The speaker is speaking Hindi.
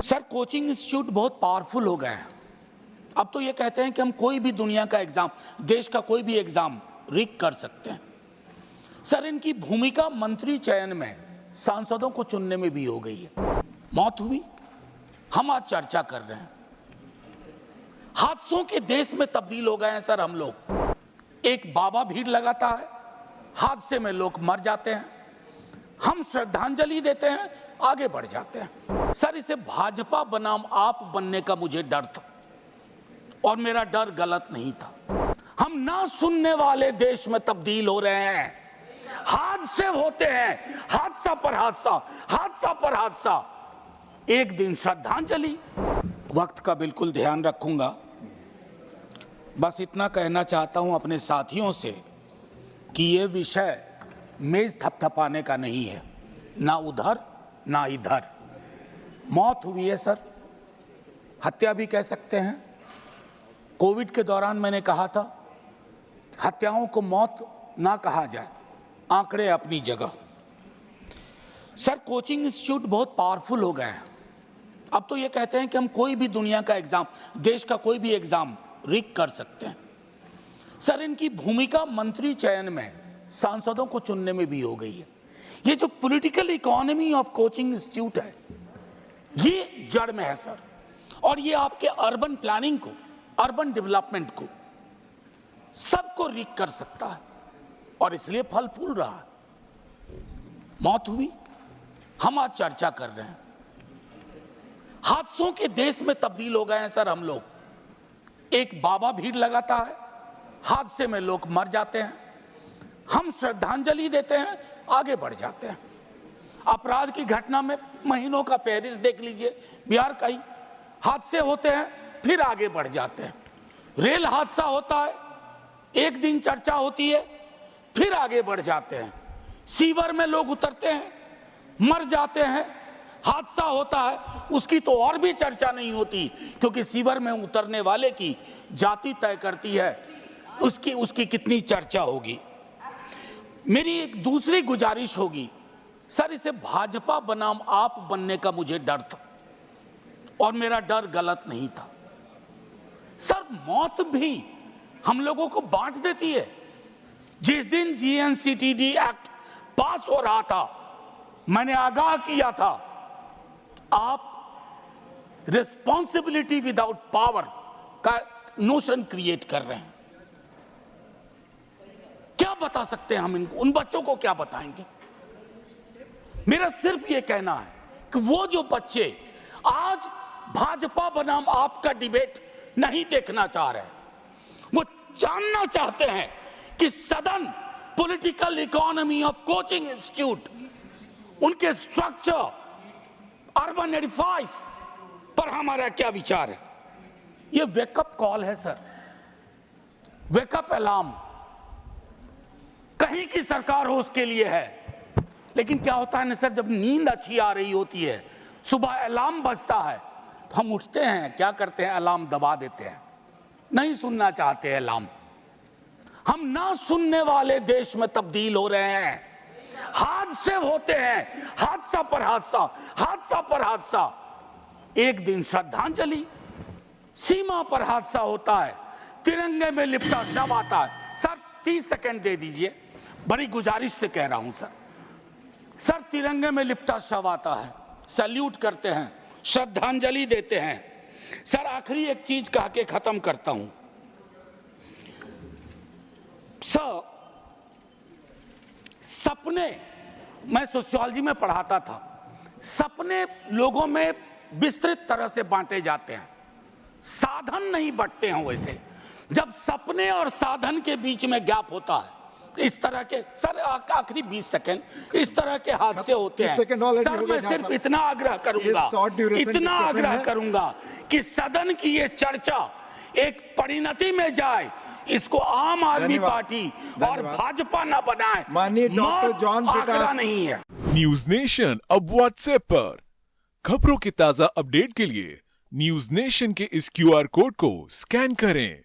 सर कोचिंग इंस्टीट्यूट बहुत पावरफुल हो गए हैं। अब तो ये कहते हैं कि हम कोई भी दुनिया का एग्जाम, देश का कोई भी एग्जाम रिग कर सकते हैं। सर इनकी भूमिका मंत्री चयन में, सांसदों को चुनने में भी हो गई है। मौत हुई, हम आज चर्चा कर रहे हैं। हादसों के देश में तब्दील हो गए हैं सर हम लोग। एक बाबा भीड़ लगाता है, हादसे में लोग मर जाते हैं, हम श्रद्धांजलि देते हैं, आगे बढ़ जाते हैं। सर इसे भाजपा बनाम आप बनने का मुझे डर था, और मेरा डर गलत नहीं था। हम ना सुनने वाले देश में तब्दील हो रहे हैं। हादसे होते हैं, हादसा पर हादसा, हादसा पर हादसा। एक दिन श्रद्धांजलि। वक्त का बिल्कुल ध्यान रखूंगा। बस इतना कहना चाहता हूं अपने साथियों से कि यह विषय मेज थपथपाने का नहीं है, ना उधर ना इधर। मौत हुई है सर, हत्या भी कह सकते हैं। कोविड के दौरान मैंने कहा था हत्याओं को मौत ना कहा जाए, आंकड़े अपनी जगह। सर कोचिंग इंस्टीट्यूट बहुत पावरफुल हो गए हैं। अब तो ये कहते हैं कि हम कोई भी दुनिया का एग्जाम, देश का कोई भी एग्जाम रिग कर सकते हैं। सर इनकी भूमिका मंत्री चयन में, सांसदों को चुनने में भी हो गई है। ये जो political economy of coaching institute है, ये जड़ में है सर। और ये आपके अर्बन प्लानिंग को, अर्बन डेवलपमेंट को, सबको रिग कर सकता है, और इसलिए फल फूल रहा है। मौत हुई, हम आज चर्चा कर रहे हैं। हादसों के देश में तब्दील हो गए हैं सर हम लोग। एक बाबा भीड़ लगाता है, हादसे में लोग मर जाते हैं, हम श्रद्धांजलि देते हैं, आगे बढ़ जाते हैं। अपराध की घटना में महीनों का फहरिस्त देख लीजिए, बिहार का ही। हादसे होते हैं, फिर आगे बढ़ जाते हैं। रेल हादसा होता है, एक दिन चर्चा होती है, फिर आगे बढ़ जाते हैं। सीवर में लोग उतरते हैं, मर जाते हैं, हादसा होता है, उसकी तो और भी चर्चा नहीं होती, क्योंकि सीवर में उतरने वाले की जाति तय करती है उसकी कितनी चर्चा होगी। मेरी एक दूसरी गुजारिश होगी, सर इसे भाजपा बनाम आप बनने का मुझे डर था, और मेरा डर गलत नहीं था। सर मौत भी हम लोगों को बांट देती है। जिस दिन जीएनसीटीडी एक्ट पास हो रहा था, मैंने आगाह किया था आप रिस्पॉन्सिबिलिटी विदाउट पावर का नोशन क्रिएट कर रहे हैं। क्या बता सकते हैं हम इनको, उन बच्चों को क्या बताएंगे? मेरा सिर्फ ये कहना है कि वो जो बच्चे आज भाजपा बनाम आपका डिबेट नहीं देखना चाह रहे, वो जानना चाहते हैं कि सदन, political economy of coaching institute, उनके स्ट्रक्चर, अर्बन एडिफाइस पर हमारा क्या विचार है। ये वेकअप कॉल है सर, वेकअप अलार्म। कहीं की सरकार हो उसके लिए है, लेकिन क्या होता है ना सर, जब नींद अच्छी आ रही होती है, सुबह अलार्म बजता है, तो हम उठते हैं, क्या करते हैं, अलार्म दबा देते हैं, नहीं सुनना चाहते हैं अलार्म। हम ना सुनने वाले देश में तब्दील हो रहे हैं। हादसे होते हैं, हादसा पर हादसा, हादसा पर हादसा। एक दिन श्रद्धांजलि। सीमा पर हादसा होता है, तिरंगे में लिपटा शव आता है। सर 30 सेकंड दे दीजिए, बड़ी गुजारिश से कह रहा हूं सर। सर तिरंगे में लिपटा शव आता है, सैल्यूट करते हैं, श्रद्धांजलि देते हैं। सर आखिरी एक चीज कह के खत्म करता हूं सर। सपने, मैं सोशियोलॉजी में पढ़ाता था, सपने लोगों में विस्तृत तरह से बांटे जाते हैं, साधन नहीं बंटते हैं वैसे। जब सपने और साधन के बीच में गैप होता है, इस तरह के, सर आखिरी 20 सेकंड, इस तरह के हादसे होते हैं। सर मैं सिर्फ इतना आग्रह करूंगा कि सदन की ये चर्चा एक परिणति में जाए, इसको आम आदमी पार्टी और भाजपा न बनाए। माननीय डॉक्टर जॉन आंकड़ा नहीं है। न्यूज नेशन अब व्हाट्सएप पर खबरों के ताजा अपडेट के लिए न्यूज नेशन के इस क्यूआर कोड को स्कैन करें।